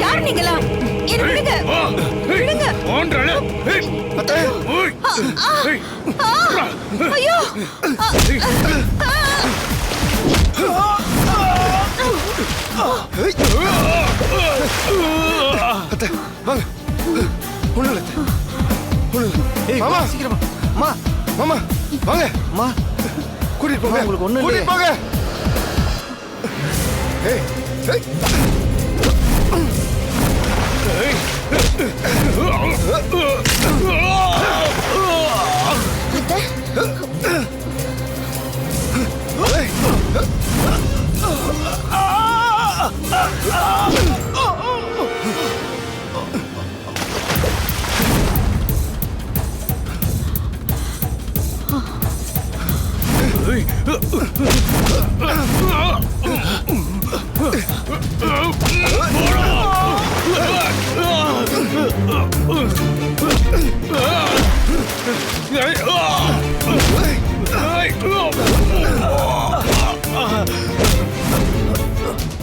யார் நீங்களா? என்ன விடுங்க. விடுங்க. அத்தை ஐயோ. அத்தை வாங்க. ஒண்ணும் இல்ல. மாமா சீக்கிரமா அம்மா மாமா வாங்க. அம்மா கூட்டிட்டு போங்க. உங்களுக்கு ஒண்ணும் இல்லையே. கூட்டிட்டு போங்க. ஏய் ஏய்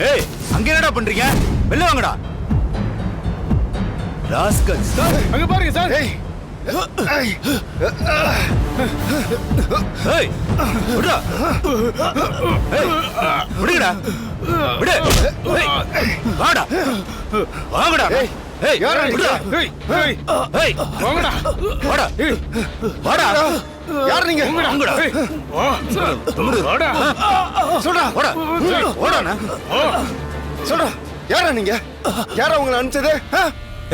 ஏய் அங்க என்னடா பண்றீங்க? வெளில வாங்கடா. ராஸ்கல்ஸ். அங்க பாருங்க சார். ஏய் ஏய் ஏய் விடுடா. ஏய் விடுடா. விடு. ஏய் வாடா. வாங்கடா. ஏய் ஏய் யாரா நீ? விடுடா. ஏய் ஏய் ஏய் வாங்கடா. வாடா. ஏய் வாடா. யார் நீங்க? வாங்கடா. ஏய் வா. வாடா. சொல்றா. வாடா. வாடாண்ணா. சொல்றா. யாரா நீங்க? யாரா உங்களை அனுப்பிச்சது?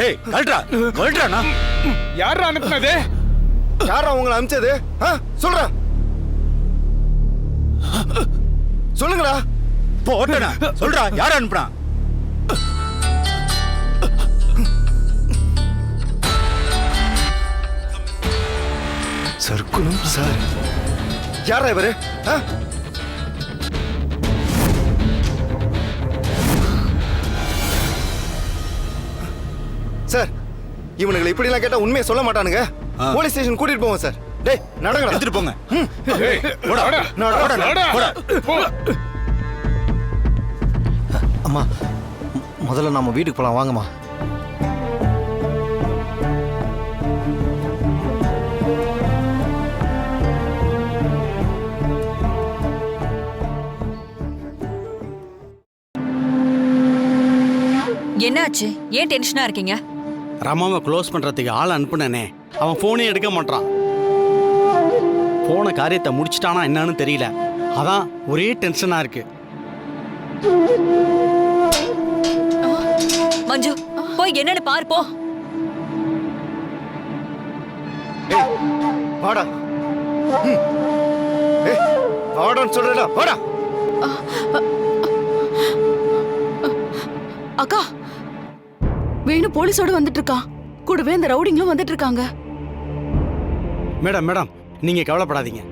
ஏய் கழட்றா. கழட்றாண்ணா. யாரா அனுப்புனது? யாரா உங்களை அனுப்பிச்சது? சொல்றா. சொல்லுங்கடா. போட்டனா. சொல்றா யார அனுப்புனா? சர்க்குணம் சார். யாரா இவரு? சார் இவனுங்களை இப்படி எல்லாம் கேட்டா உண்மையை சொல்ல மாட்டானுங்க. போலீஸ் ஸ்டேஷன் கூட்டிட்டு போவோம் சார். டேய் நடங்கடா. எடுத்துட்டு போங்க. ஏய் வாடா. வாடா. போடா. போ. அம்மா முதல்ல நம்ம வீட்டுக்கு போலாம் வாங்கம்மா. என்னாச்சு? ஏன் டென்ஷனா இருக்கீங்க? ரமாவை க்ளோஸ் பண்றதுக்கு ஆள் அனுப்புனே. அவன் போனே எடுக்க மாட்டான். போன காரியத்தை முடிச்சிட்டானா என்னன்னு தெரியல. அதான் ஒரே டென்ஷனா இருக்கு. மஞ்சு போய் என்னன்னு பாரு போ. ஏய் வாடா. ஏய் வாடான்னு சொல்றேடா. வாடா. அக்கா வேணு போலீஸோட வந்துட்டு இருக்கா. கூடவே இந்த ரவுடிங்களும் வந்துட்டு இருக்காங்க. மேடம் மேடம் நீங்க கவலைப்படாதீங்க.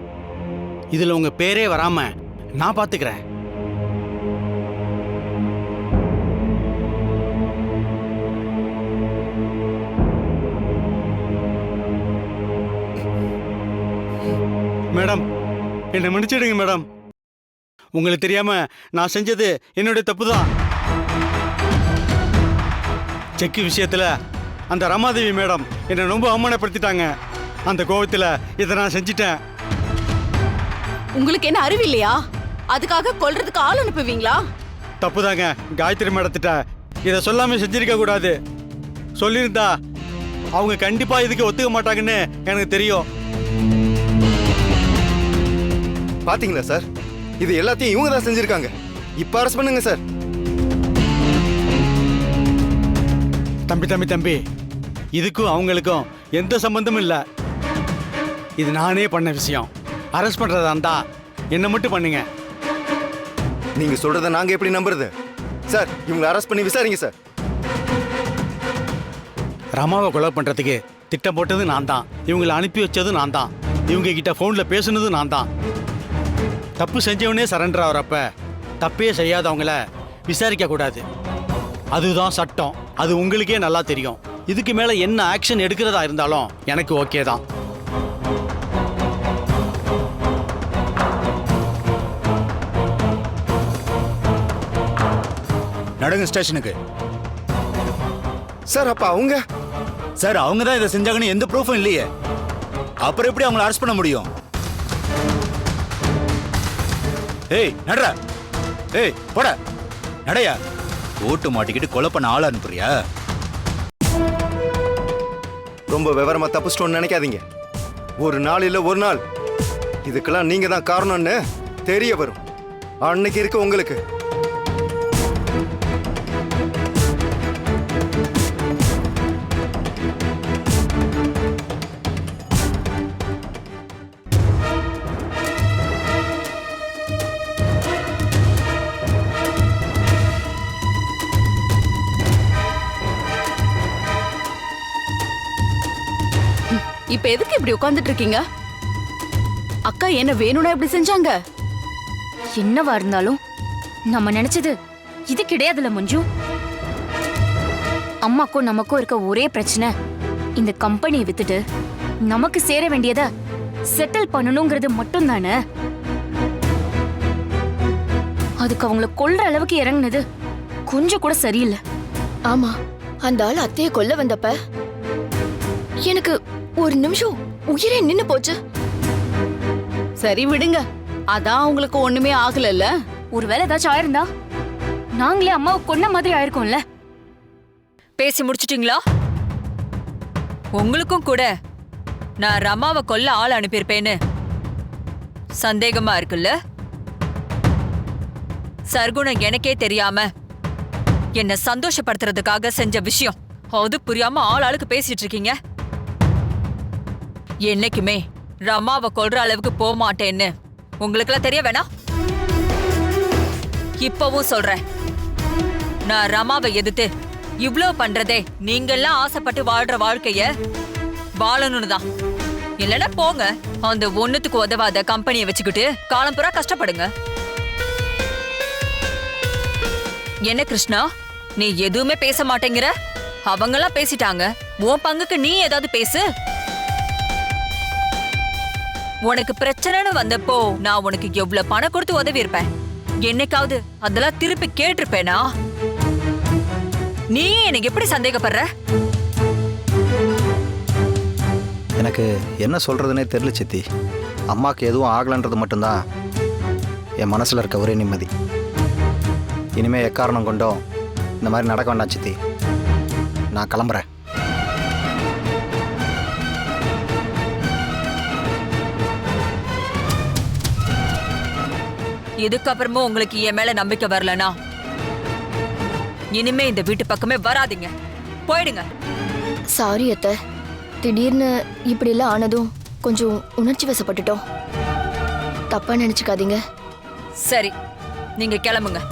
இதுல உங்க பேரே வராம நான் பாத்துக்கிறேன். மேடம் என்னை மன்னிச்சிடுங்க மேடம். உங்களுக்கு தெரியாம நான் செஞ்சது என்னுடைய தப்பு தான். செக்கு விஷயத்துல அந்த ரமாதேவி மேடம் என்னை ரொம்ப அவமானப்படுத்திட்டாங்க. அந்த கோவத்துல இதை நான் செஞ்சிட்டேன். உங்களுக்கு என்ன அறிவு இல்லையா? அதுக்காக கொல்றதுக்கு ஆள் அனுப்புவீங்களா? தப்புதாங்க. காயத்ரி மேடத்திட்ட இதை சொல்லாம செஞ்சிருக்க கூடாது. சொல்லியிருந்தா அவங்க கண்டிப்பா இதுக்கு ஒத்துக்க மாட்டாங்கன்னு எனக்கு தெரியும். பாத்தீங்களா சார்? இது எல்லாத்தையும் இவங்க தான் செஞ்சிருக்காங்க. இப்ப அரெஸ்ட் பண்ணுங்க சார். தம்பி தம்பி தம்பி இதுக்கும் அவங்களுக்கும் எந்த சம்பந்தமும் இல்லை. இது நானே பண்ண விஷயம். அரெஸ்ட் பண்றதா இருந்தா என்ன மட்டும் பண்ணுங்க. நீங்க சொல்றத நாங்க எப்படி நம்புறது சார்? இவங்களை அரெஸ்ட் பண்ணி விசாரிங்க சார். ரமாவை கொலை பண்றதுக்கு திட்டம் போட்டது நான் தான். இவங்களை அனுப்பி வச்சது நான் தான். இவங்க கிட்ட போன்ல பேசுனது நான் தான். தப்பு செஞ்சவனே சரண்டர் ஆகிறப்ப தப்பே செய்யாதவங்கள விசாரிக்க கூடாது. அதுதான் சட்டம். அது உங்களுக்கே நல்லா தெரியும். இதுக்கு மேல என்ன ஆக்ஷன் எடுக்கிறதா இருந்தாலும் எனக்கு ஓகே தான். நடங்க ஸ்டேஷனுக்கு. சார் அப்ப அவங்க சார் அவங்க தான் இதை செஞ்சாங்கன்னு எந்த ப்ரூஃபும் இல்லையே. அப்புறம் எப்படி அவங்கள அரெஸ்ட் பண்ண முடியும்? ஏய் நடரா, ஏய் போட நடையா. ஓட்டு மாட்டிக்கிட்டு கொலை பண்ண ஆள் அனுப்புறியா? ரொம்ப விவரமா தப்பிச்சிட்டோன்னு நினைக்காதீங்க. ஒரு நாள் இல்ல ஒரு நாள் இதுக்கெல்லாம் நீங்க தான் காரணம்னு தெரிய வரும். அன்னைக்கு இருக்கு உங்களுக்கு. இப்ப எதுக்கு இப்படி உட்கார்ந்துட்டு இருக்கீங்க? அக்கா என்ன வேணும்னா இப்படி செஞ்சாங்க? என்னவா இருந்தாலும் நம்ம நினைச்சது இது கிடையாதுல மஞ்சு. அம்மாக்கும் நமக்கும் இருக்க ஒரே பிரச்சனை இந்த கம்பெனியை வித்துட்டு நமக்கு சேர வேண்டியத செட்டில் பண்ணணுங்கிறது மட்டும் தானே. அதுக்கு அவங்கள கொல்ற அளவுக்கு இறங்குனது கொஞ்சம் கூட சரியில்லை. ஆமா, அந்த ஆள் அத்தைய கொல்ல வந்தப்ப எனக்கு ஒரு நிமிஷம் உயிரே நின்னு போச்சு. சரி விடுங்க, அதான் உங்களுக்கு ஒண்ணுமே ஆகலல்ல. ஒருவேளை ஏதாச்சும் ஆயிருந்தா நாங்களே அம்மாவை கொன்ன மாதிரி ஆயிருக்கோம்ல. பேசி முடிச்சிட்டீங்களா? உங்களுக்கும் கூட நான் ரமாவை கொல்ல ஆள் அனுப்பியிருப்பேன்னு சந்தேகமா இருக்குல்ல? சர்க்குணம் எனக்கே தெரியாம என்ன சந்தோஷப்படுத்துறதுக்காக செஞ்ச விஷயம் அது புரியாம ஆளுக்கு பேசிட்டு இருக்கீங்க. என்னைக்குமே ரமாவை கொல்ற அளவுக்கு போக மாட்டேன்னு உங்களுக்கெல்லாம் தெரிய வேணாம். இப்பவும் சொல்றேன், நான் ரமாவை எதிர்த்து இவ்ளோ பண்றதே நீங்கெல்லாம் ஆசைப்பட்டு வாழ்ற வாழ்க்கைய வாழணும்னு தான். இல்லைன்னா போங்க, அந்த ஒண்ணுத்துக்கு உதவாத கம்பெனியை வச்சுக்கிட்டு காலம் பூரா கஷ்டப்படுங்க. என்ன கிருஷ்ணா, நீ எதுவுமே பேச மாட்டேங்கிற? அவங்கெல்லாம் பேசிட்டாங்க, உன் பங்குக்கு நீ ஏதாவது பேசு. உனக்கு பிரச்சனைன்னு வந்தப்போ நான் உனக்கு எவ்வளவு பணம் கொடுத்து உதவி இருப்பேன். என்னைக்காவது அதெல்லாம் திருப்பி கேட்டிருப்பேனா? நீ எனக்கு எப்படி சந்தேகப்படுற? எனக்கு என்ன சொல்கிறதுனே தெரியல சித்தி. அம்மாவுக்கு எதுவும் ஆகலைன்றது மட்டும்தான் என் மனசில் இருக்க ஒரே நிம்மதி. இனிமேல் எக்காரணம் கொண்டோம் இந்த மாதிரி நடக்க வேண்டாம் சித்தி. நான் கிளம்புறேன். இதுக்கப்புறமும் உங்களுக்கு என் மேல நம்பிக்கை வரலனா இனிமே இந்த வீட்டு பக்கமே வராதீங்க, போயிடுங்க. சாரி அத்தை, திடீர்னு இப்படி எல்லாம் ஆனதும் கொஞ்சம் உணர்ச்சி வசப்பட்டுட்டோம். தப்பா நினைச்சுக்காதீங்க. சரி, நீங்க கிளம்புங்க.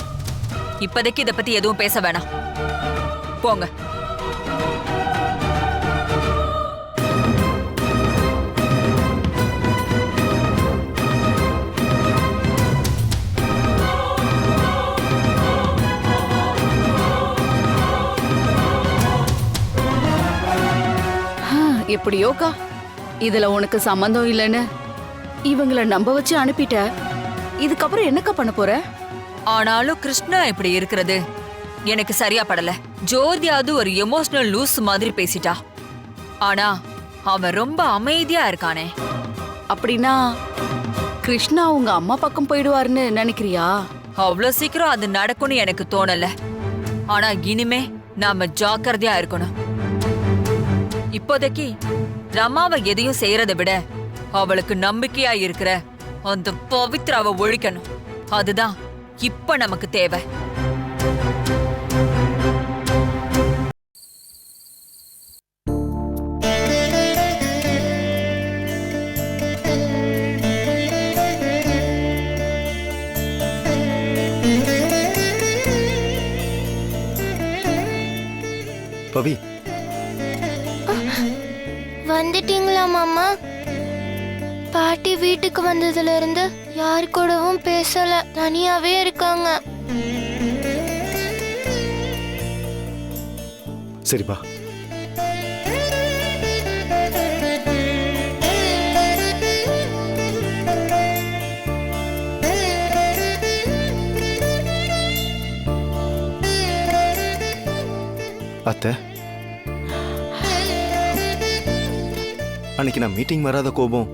இப்போதைக்கு இதை பத்தி எதுவும் பேச வேணாம், போங்க. எப்படியோக்கா, இதுல உனக்கு சம்பந்தம் இல்லைன்னு இவங்கள நம்ப வச்சு அனுப்பிட்ட. இதுக்கப்புறம் என்னக்கா பண்ண போற? ஆனாலும் கிருஷ்ணா இப்படி இருக்கிறது எனக்கு சரியா படல. ஜோதியாவது ஒரு எமோஷனல் லூஸ் மாதிரி பேசிட்டா. ஆனா அவன் ரொம்ப அமைதியா இருக்கானே. அப்படின்னா கிருஷ்ணா உங்க அம்மா பக்கம் போயிடுவாருன்னு நினைக்கிறியா? அவ்வளவு சீக்கிரம் அது நடக்கும்னு எனக்கு தோணல. ஆனா இனிமே நாம ஜாக்கிரதையா இருக்கணும். இப்போதைக்கு ரமாவை எதையும் செய்யறதை விட அவளுக்கு நம்பிக்கையா இருக்கிற அந்த பவித்ராவை ஒழிக்கணும். அதுதான் இப்ப நமக்கு தேவை. பவி, வந்துட்டீங்களா மாமா? பாட்டி வீட்டுக்கு வந்ததுல இருந்து யாரு கூடவும் பேசல, தனியாவே இருக்காங்க. சரிப்பா. அத்தை, அன்னைக்கு நான் மீட்டிங் வராத கோபம்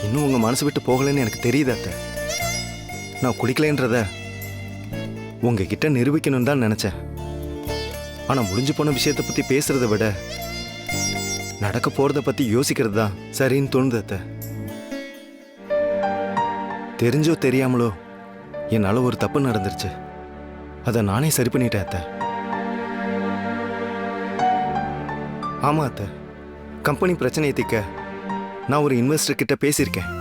இன்னும் உங்க மனசு விட்டு போகலைன்னு எனக்கு தெரியுது அத்தை. நான் குடிக்கலைன்றத உங்ககிட்ட நிரூபிக்கணும்னு தான் நினைச்சேன். ஆனா முடிஞ்சு போன விஷயத்தை பத்தி பேசுறதை விட நடக்க போறத பத்தி யோசிக்கிறது தான் சரின்னு தோணுது அத்தை. தெரிஞ்சோ தெரியாமலோ என்னால ஒரு தப்பு நடந்துருச்சு. அதை நானே சரி பண்ணிட்டேன் அத்தை. ஆமா அத்தை, கம்பெனி பிரச்சனையை தீர்க்க நான் ஒரு இன்வெஸ்டர் கிட்ட பேசியிருக்கேன்.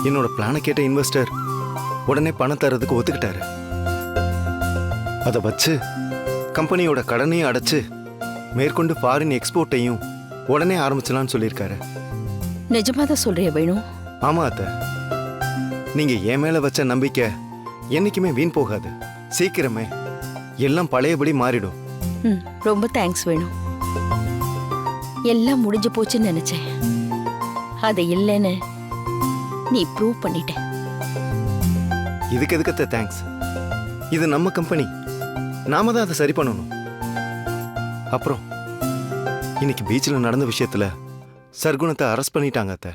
என்னோட பிளானை கேட்ட இன்வெஸ்டர் உடனே பணம் தரதுக்கு ஒத்துக்கிட்டாரு. அதை வச்சு கம்பெனியோட கடனையும் அடைச்சு மேற்கொண்டு ஃபாரின் எக்ஸ்போர்ட்டையும் உடனே ஆரம்பிச்சலாம்னு சொல்லியிருக்காரு. நிஜமா தான் சொல்றிய வேணும்? ஆமா அத்தை, நீங்க என் மேல வச்ச நம்பிக்கை என்னைக்குமே வீண் போகாது. சீக்கிரமே எல்லாம் பழையபடி மாறிடும். ரொம்ப தேங்க்ஸ் வேணும். எல்லாம் முடிஞ்சு போச்சுன்னு நினைச்சேன். அது இல்லைன்னு நீ ப்ரூவ் பண்ணிட்ட. இதுக்கு எதுக்கத்த தேங்க்ஸ்? இது நம்ம கம்பெனி, நாம தான் அதை சரி பண்ணணும். அப்புறம் இன்னைக்கு பீச்சில் நடந்த விஷயத்துல சர்க்குணத்தை அரெஸ்ட் பண்ணிட்டாங்க அத்தை.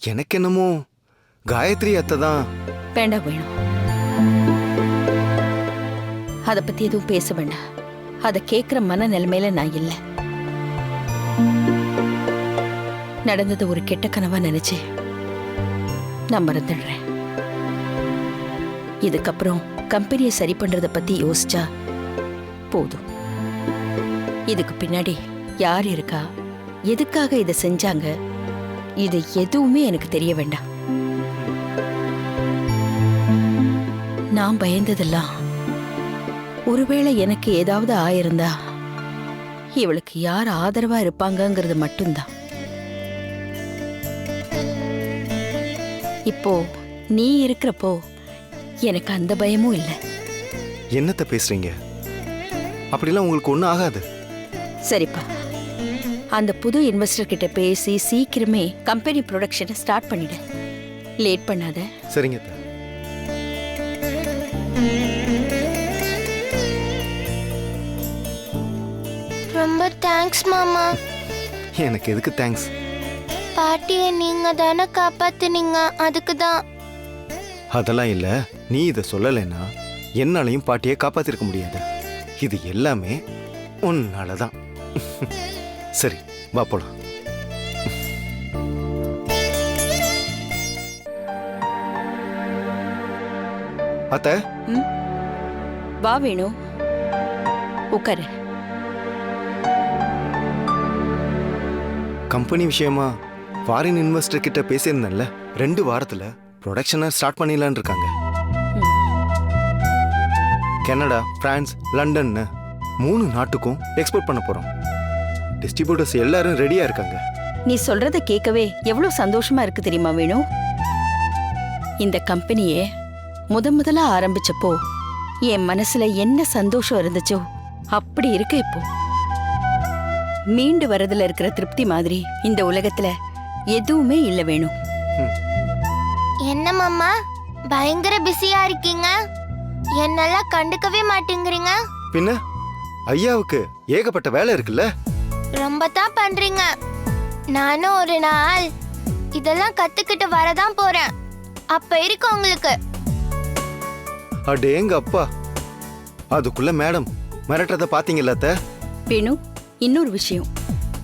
எனக்கு என்னமோ காயத்ரி அத்தை தான். வேண்டாம் வேணும், அதை பத்தி எதுவும் பேச வேண்டாம். அதை கேட்கிற மன நிலைமையில நான் இல்லை. நடந்தது ஒரு கெட்ட கனவா நினைச்சு நான் மறந்துடுறேன். இதுக்கப்புறம் கம்பெனியை சரி பண்றத பத்தி யோசிச்சா போதும். இதுக்கு பின்னாடி யார் இருக்கா, எதுக்காக இதை செஞ்சாங்க, இது எதுவுமே எனக்கு தெரிய வேண்டாம். நான் பயந்ததெல்லாம் ஒருவேளை எனக்கு ஏதாவது ஆயிருந்தா இவளுக்கு யார் ஆதரவா இருப்பாங்கங்கிறது மட்டும்தான். இப்போ நீ இருக்கிறப்போ எனக்கு அந்த பயமும் இல்லை. என்னத்த பேசுறீங்க? அப்படிலாம் உங்களுக்கு ஒன்றும் ஆகாது. சரிப்பா, அந்த புது இன்வெஸ்டர் கிட்ட பேசி சீக்கிரமே கம்பெனி ப்ரொடக்ஷனை ஸ்டார்ட் பண்ணிடு. லேட் பண்ணாத. சரிங்க அத்தை. ரொம்ப தேங்க்ஸ் மாமா. எனக்கு எதுக்கு தேங்க்ஸ்? பாட்டியை நீங்க தானே காப்பாத்துனீங்க, அதுக்கு தான். அதெல்லாம் இல்ல, நீ இதை சொல்லலைன்னா என்னாலையும் பாட்டியை காப்பாத்திருக்க முடியாது. இது எல்லாமே உன்னாலதான். சரி வா போலாம். அத்தை, வா வேணும், உட்காரு. கம்பெனி விஷயமா ஃபாரின் இன்வெஸ்டர் கிட்ட பேசியிருந்தேன்ல, 2 வாரத்துல ப்ரொடக்ஷனை ஸ்டார்ட் பண்ணிடலான்னு இருக்காங்க. கனடா, பிரான்ஸ், லண்டன்னு 3 நாட்டுக்கும் எக்ஸ்போர்ட் பண்ண போறோம். டிஸ்ட்ரிபியூட்டர்ஸ் எல்லாரும் ரெடியா இருக்காங்க. நீ சொல்றத கேட்கவே எவ்வளவு சந்தோஷமா இருக்கு தெரியுமா வேணும்? இந்த கம்பெனியே முதலா ஆரம்பிச்சப்போ என் மனசுல என்ன சந்தோஷம் இருந்துச்சோ அப்படி இருக்கு இப்போ. மீண்டு வரதுல இருக்கிற திருப்தி மாதிரி இந்த உலகத்துல எதுவுமே இல்ல வேணும். என்ன மாமா பயங்கர பிஸியா இருக்கீங்க, என்னெல்லாம் கண்டுக்கவே மாட்டேங்கிறீங்க. பின்ன ஐயாவுக்கு ஏகப்பட்ட வேலை இருக்குல்ல. ரொம்ப தான் பண்றீங்க. நானும் ஒரு நாள் இதெல்லாம் கத்துக்கிட்டு வரதான் போறேன். அப்ப இருக்கு உங்களுக்கு. அடேங்க அப்பா, அதுக்குள்ள மேடம் மிரட்டுறத பாத்தீங்கல்ல அத்தை? வேணு, இன்னொரு விஷயம்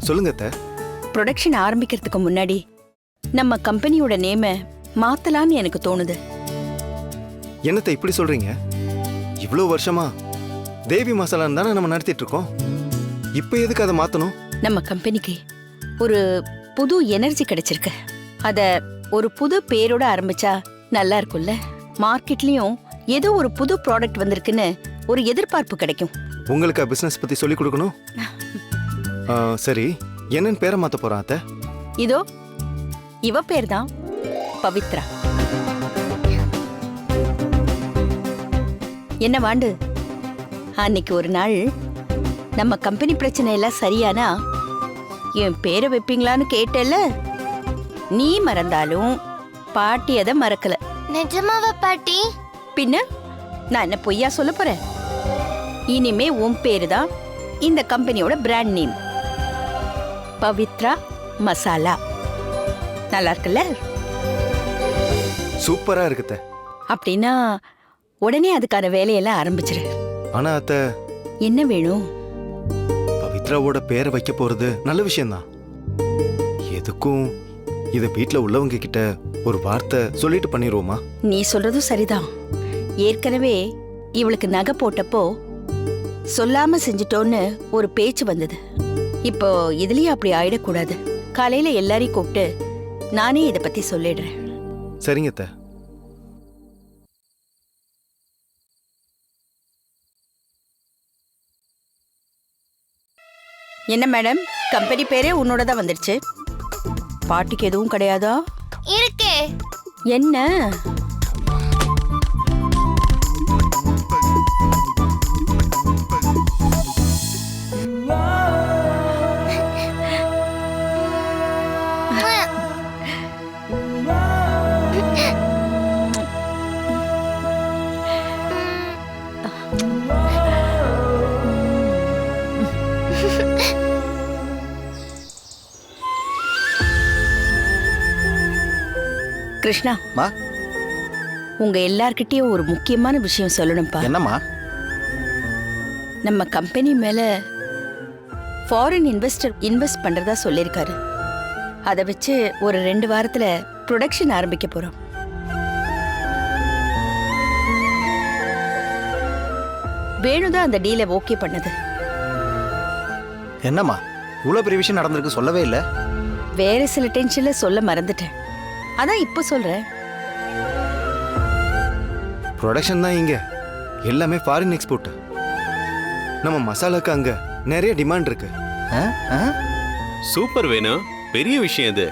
சொல்லுங்க அத்தை. ப்ரொடக்ஷன் ஆரம்பிக்கிறதுக்கு முன்னாடி நம்ம கம்பெனியோட நேமை மாத்தலான்னு எனக்கு தோணுது. என்னத்தை இப்படி சொல்றீங்க? இவ்வளவு வருஷமா தேவி மசாலான்னு தானே நம்ம நடத்திட்டு இருக்கோம். இப்ப எதுக்கு அதை மாத்தணும்? நம்ம கம்பெனிக்கு ஒரு புது எனர்ஜி கிடைச்சிருக்கு. அத ஒரு புது பேரோட ஆரம்பிச்சா நல்லா இருக்கும்ல. மார்க்கெட்லயும் ஏதோ ஒரு புது ப்ராடக்ட் வந்திருக்குன்னு ஒரு எதிர்பார்ப்பு கிடைக்கும். உங்களுக்கு பிசினஸ் பத்தி சொல்லி கொடுக்கணும். சரி, என்னன்னு பேரை மாத்த போறான் அத்தை? இதோ இவ பேர் தான் பவித்ரா. என்ன வாண்டு, அன்னைக்கு ஒரு நாள் நம்ம கம்பெனி பிரச்சனை எல்லாம் சரியானா என் பேரை வைப்பீங்களான்னு கேட்டல, நீ மறந்தாலும் பாட்டி அதை மறக்கல. நிஜமாவா பாட்டி? பின்ன நான் என்ன பொய்யா சொல்ல போறேன்? இனிமே உன் பேரு தான் இந்த கம்பெனியோட பிராண்ட் நேம், பவித்ரா மசாலா. நல்லா இருக்குல்ல? சூப்பரா இருக்குத்த. அப்படின்னா உடனே அதுக்கான வேலையெல்லாம் ஆரம்பிச்சிரு. ஆனா அத்தை, என்ன வேணும்? பவித்ராவோட பேரை வைக்க போறது நல்ல விஷயம்தான். எதுக்கும் இத வீட்ல உள்ளவங்க கிட்ட ஒரு வார்த்தை சொல்லிட்டு பண்ணிடுவோமா? நீ சொல்றதும் சரிதான். ஏற்கனவே இவளுக்கு நகை போட்டப்போ சொல்லாம செஞ்சிட்டோன்னு ஒரு பேச்சு வந்தது. இப்போ இதுலயும் அப்படி ஆயிடக்கூடாது. காலையில எல்லாரையும் கூப்பிட்டு நானே இத பத்தி சொல்லிடுறேன். சரிங்க அத்தை. என்ன மேடம், கம்பெனி பேரே உன்னோட தான் வந்துருச்சு. பாட்டிக்கு எதுவும் கிடையாதா? இருக்கே. என்ன? கிருஷ்ணா, மா, உங்க எல்லார்கிட்டயும் ஒரு முக்கியமான விஷயம் சொல்லணும்ப்பா. என்னம்மா? நம்ம கம்பெனி மேல ஃபாரின் இன்வெஸ்டர் இன்வெஸ்ட் பண்றதா சொல்லியிருக்காரு. அதை வச்சு ஒரு 2 வாரத்துல ப்ரொடக்ஷன் ஆரம்பிக்க போறோம். வேணுதான் அந்த டீலை ஓகே பண்ணது. என்னம்மா இவ்வளோ பெரிய விஷயம் நடந்திருக்கு, சொல்லவே இல்லை. வேற சில டென்ஷன்ல சொல்ல மறந்துட்டேன், அதான் இப்போ சொல்றேன். ப்ரொடக்ஷன் தான் இங்க எல்லாமே ஃபாரின் எக்ஸ்போர்ட். நம்ம மசாலாக்கு அங்க நிறைய டிமாண்ட் இருக்கு. சூப்பர் வேணு, பெரிய விஷயம் இது.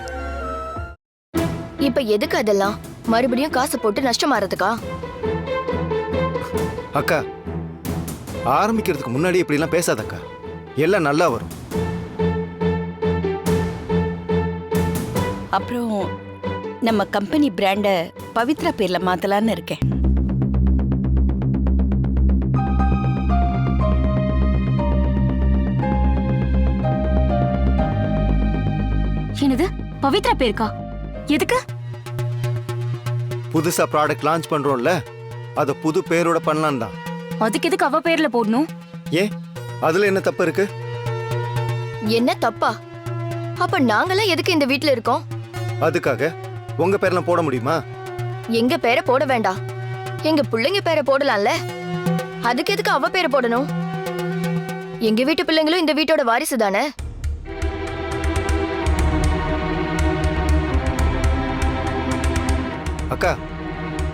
இப்ப எதுக்கு அதெல்லாம்? மறுபடியும் காசு போட்டு நஷ்டமாறதுக்கா? அக்கா, ஆரம்பிக்கிறதுக்கு முன்னாடி இப்படி எல்லாம் பேசாதக்கா. எல்லாம் நல்லா வரும். அப்புறம் நம்ம கம்பெனி பிராண்ட பவித்ரா பேர்ல மாத்தலான்னு இருக்கேன். என்னது, பவித்ரா பேருக்கா? எதுக்கு? புதுசா ப்ராடக்ட் லான்ச் பண்றோம்ல, அத புது பேரோட பண்ணலாம் தான். அதுக்கு எதுக்கு அவ பேர்ல போடணும்? ஏன், அதுல என்ன தப்பு இருக்கு? என்ன தப்பா? அப்ப நாங்களாம் எதுக்கு இந்த வீட்ல இருக்கோம்? அதுக்காக உங்க பேர்லாம் போட முடியுமா? எங்க பேரை போட வேண்டாம், எங்க பிள்ளைங்க பேரை போடலாம்ல. அதுக்கு எதுக்கு அவ பேரை போடணும்? எங்க வீட்டு பிள்ளைங்களும் இந்த வீட்டோட வாரிசு தானே. அக்கா,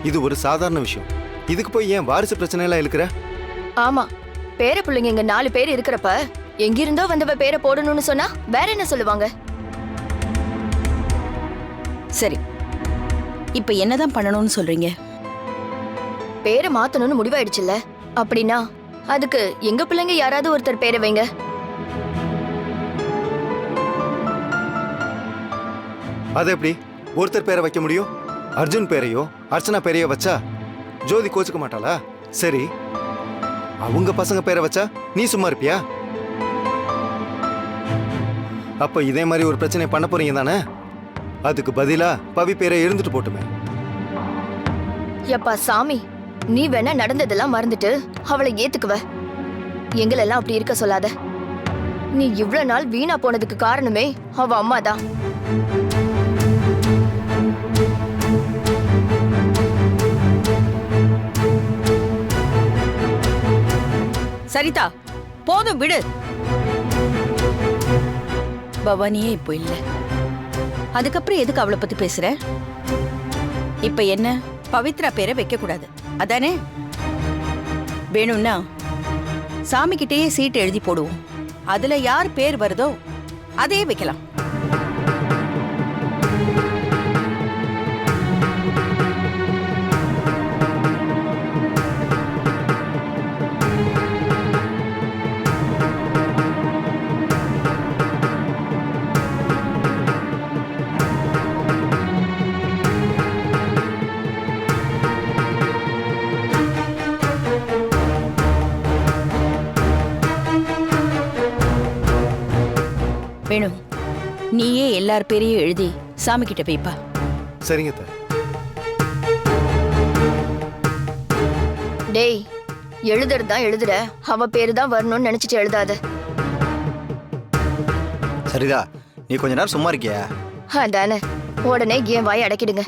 இது ஒரு சாதாரண விஷயம். இதுக்கு போய் ஏன் வாரிசு பிரச்சனை எல்லாம் இழுக்கிற? ஆமா, பேர பிள்ளைங்க இங்க 4 பேர் இருக்கிறப்ப எங்கிருந்தோ வந்தவ பேரை போடணும்னு சொன்னா வேற என்ன சொல்லுவாங்க? சரி, இப்ப என்னதான் பண்ணணும்னு சொல்றீங்க? பேரை மாத்தணும்னு முடிவாயிடுச்சுல்ல, அப்படின்னா அதுக்கு எங்க பிள்ளைங்க யாராவது ஒருத்தர் பேரை வைங்க. அது எப்படி ஒருத்தர் பேரை வைக்க முடியும்? அர்ஜுன் பேரையோ அர்ச்சனா பேரையோ வச்சா ஜோதி கோச்சுக்க மாட்டாளா? சரி, அவங்க பசங்க பேரை வச்சா நீ சும்மா இருப்பியா? அப்ப இதே மாதிரி ஒரு பிரச்சனை பண்ண போறீங்க தானே? அதுக்கு பதிலா பவி பேரை இருந்துட்டு போட்டுமே. எப்பா சாமி, நீ வேணா நடந்ததெல்லாம் மறந்துட்டு அவளை ஏத்துக்குவ, எங்களெல்லாம் அப்படி இருக்க சொல்லாத. நீ இவ்வளவு நாள் வீணா போனதுக்கு காரணமே அவ அம்மா தான். சரிதா, போதும் விடு. பவானியே இப்போ இல்ல, அதுக்கப்புறம் எதுக்கு அவளை பத்தி பேசுற? இப்ப என்ன, பவித்ரா பேரை வைக்க கூடாது அதானே? வேணும்னா சாமி கிட்டேயே சீட்டு எழுதி போடுவோம். அதுல யார் பேர் வருதோ அதையே வைக்கலாம். நீயே எல்லார் பேரையும் எழுதி சாமி கிட்ட போய்ப்பா. சரிங்க அத்தை. டேய், எழுதுறது தான் எழுதுற, அவ பேரு தான் வரணும்னு நினைச்சிட்டு எழுதாத. சரிதா, நீ கொஞ்ச நேரம் சும்மா இருக்கியா? அதானே, உடனே ஏன் வாயை அடக்கிடுங்க.